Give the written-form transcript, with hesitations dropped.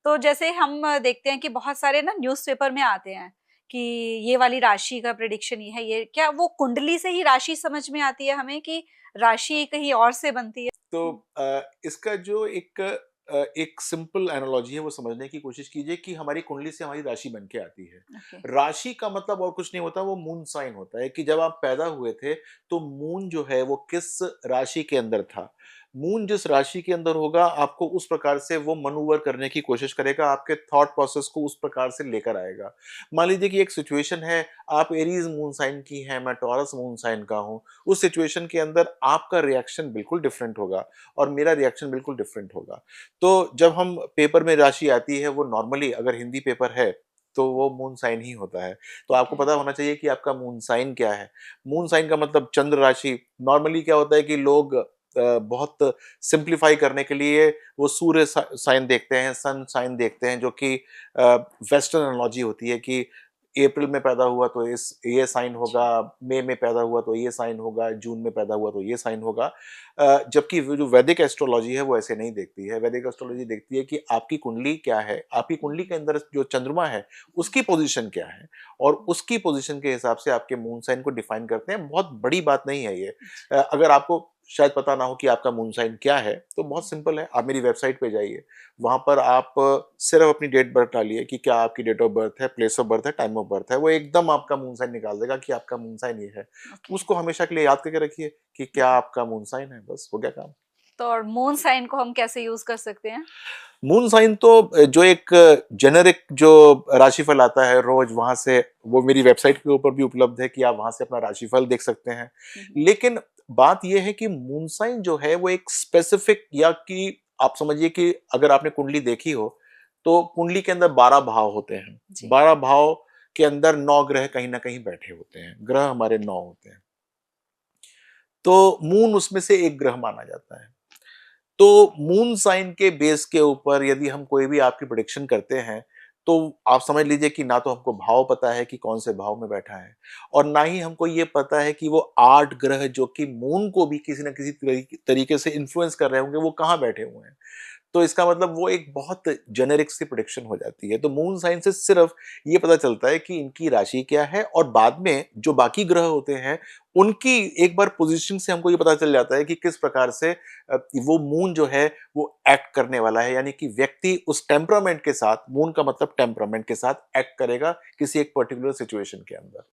तो जैसे हम देखते हैं कि बहुत सारे ना न्यूज़पेपर में आते हैं कि ये वाली राशि का प्रेडिक्शन ये है, ये क्या वो कुंडली से ही राशि समझ में आती है हमें कि राशि कहीं और से बनती है? तो इसका जो एक सिंपल एनालॉजी है वो समझने की कोशिश कीजिए कि हमारी कुंडली से हमारी राशि बन के आती है। ओके। राशि का मतलब और कुछ नहीं होता, वो मून साइन होता है कि जब आप पैदा हुए थे तो मून जो है वो किस राशि के अंदर था। मून जिस राशि के अंदर होगा आपको उस प्रकार से वो मनूवर करने की कोशिश करेगा, आपके थॉट प्रोसेस को उस प्रकार से लेकर आएगा। मान लीजिए कि एक सिचुएशन है, आप एरीज मून साइन की हैं, मैं टॉरस मून साइन का हूँ। उस सिचुएशन के अंदर आपका रिएक्शन बिल्कुल डिफरेंट होगा और मेरा रिएक्शन बिल्कुल डिफरेंट होगा। तो जब हम पेपर में राशि आती है वो नॉर्मली अगर हिंदी पेपर है तो वो मून साइन ही होता है। तो ठीक आपको है। पता होना चाहिए कि आपका मून साइन क्या है। मून साइन का मतलब चंद्र राशि। नॉर्मली क्या होता है कि लोग बहुत सिंप्लीफाई करने के लिए वो सूर्य साइन देखते हैं, सन साइन देखते हैं, जो कि वेस्टर्न एनालॉजी होती है कि अप्रैल में पैदा हुआ तो इस ये साइन होगा, अच्छा। मई में पैदा हुआ तो ये साइन होगा, जून में पैदा हुआ तो ये साइन होगा। जबकि वो जो वैदिक एस्ट्रोलॉजी है वो ऐसे नहीं देखती है। वैदिक एस्ट्रोलॉजी देखती है कि आपकी कुंडली क्या है, आपकी कुंडली हुँ, के अंदर जो चंद्रमा है जी। उसकी पोजीशन क्या है, और हुँ, उसकी पोजीशन के हिसाब से आपके मून साइन को डिफाइन करते हैं। बहुत बड़ी बात नहीं है ये। जी। अगर आपको शायद पता ना हो कि आपका मून साइन क्या है तो बहुत हुँ, सिंपल है, आप मेरी वेबसाइट पे जाइए। वहां पर आप सिर्फ अपनी डेट बर्थ डालिए कि क्या आपकी डेट ऑफ बर्थ है, प्लेस ऑफ बर्थ है, टाइम ऑफ बर्थ है, वो एकदम आपका मून साइन निकाल देगा कि आपका मून साइन ये है। ओके। उसको हमेशा के लिए याद करके रखिए कि क्या हुँ। आपका मून साइन है, बस हो गया काम। तो और मून साइन को हम कैसे यूज़ कर सकते हैं? मून साइन तो जो एक जेनेरिक जो राशिफल आता है रोज, वहां से वो मेरी वेबसाइट के ऊपर भी उपलब्ध है कि आप वहां से अपना राशिफल देख सकते हैं। हुँ, हुँ। लेकिन बात यह है कि मून साइन जो है वो एक स्पेसिफिक, या कि आप समझिए कि अगर आपने कुंडली देखी हो तो कुंडली के अंदर 12 भाव होते हैं। जी। 12 भाव के अंदर 9 ग्रह कहीं ना कहीं बैठे होते हैं, ग्रह हमारे 9 होते हैं। तो मून उसमें से एक ग्रह माना जाता है। तो मून साइन के बेस के ऊपर यदि हम कोई भी आपकी प्रेडिक्शन करते हैं तो आप समझ लीजिए कि ना तो हमको भाव पता है कि कौन से भाव में बैठा है, और ना ही हमको ये पता है कि वो 8 ग्रह जो कि मून को भी किसी ना किसी तरीके से इन्फ्लुएंस कर रहे होंगे वो कहाँ बैठे हुए हैं। तो इसका मतलब वो एक बहुत जेनेरिक सी प्रेडिक्शन हो जाती है। तो मून साइन से सिर्फ ये पता चलता है कि इनकी राशि क्या है, और बाद में जो बाकी ग्रह होते हैं उनकी एक बार पोजीशन से हमको ये पता चल जाता है कि किस प्रकार से वो मून जो है वो एक्ट करने वाला है। यानी कि व्यक्ति उस टेम्परामेंट के साथ, मून का मतलब टेम्परामेंट के साथ एक्ट करेगा किसी एक पर्टिकुलर सिचुएशन के अंदर।